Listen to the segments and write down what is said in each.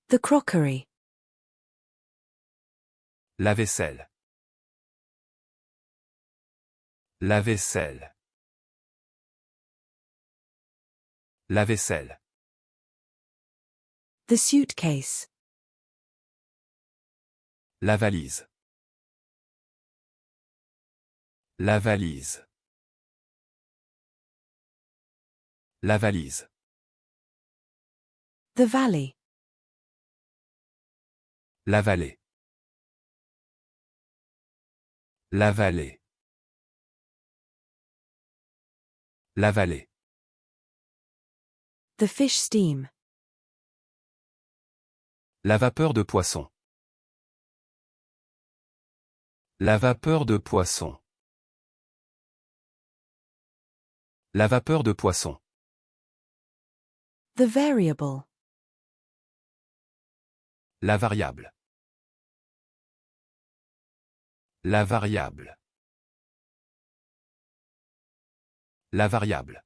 The crockery. La vaisselle. La vaisselle. La vaisselle. The suitcase. La valise. La valise. La valise. The valley. La vallée. La vallée. La vallée. The fish steam. La vapeur de poisson. La vapeur de poisson. La vapeur de poisson. The variable. La variable. La variable. La variable.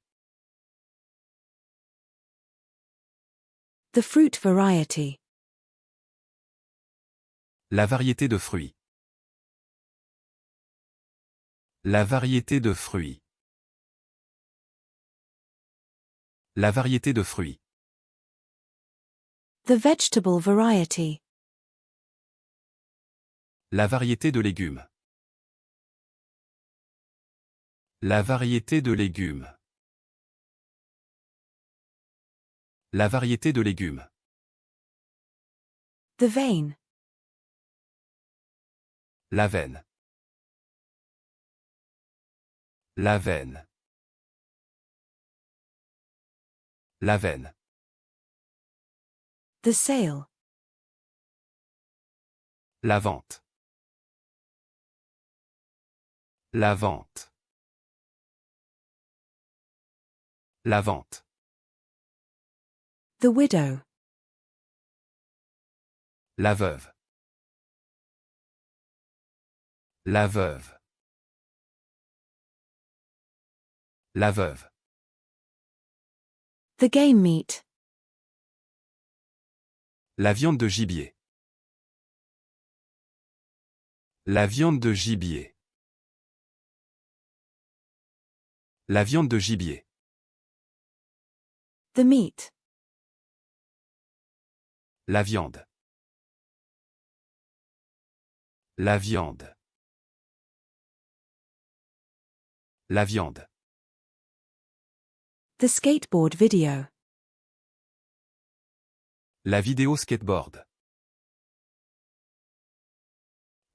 The fruit variety. La variété de fruits. La variété de fruits. La variété de fruits. The vegetable variety. La variété de légumes. La variété de légumes. La variété de légumes. The vein. La veine. La veine. La veine. The sale. La vente. La vente. La vente. The widow. La veuve. La veuve. La veuve. The game meat. La viande de gibier. La viande de gibier. La viande de gibier. The meat. La viande. La viande. La viande. The skateboard video. La vidéo skateboard.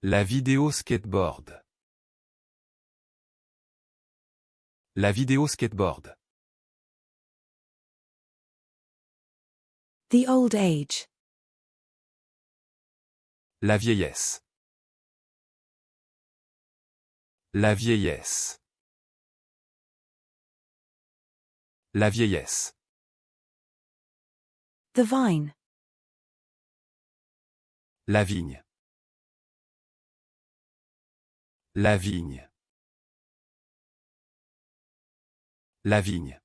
La vidéo skateboard. La vidéo skateboard. The old age. La vieillesse. La vieillesse. La vieillesse. The vine. La vigne. La vigne. La vigne.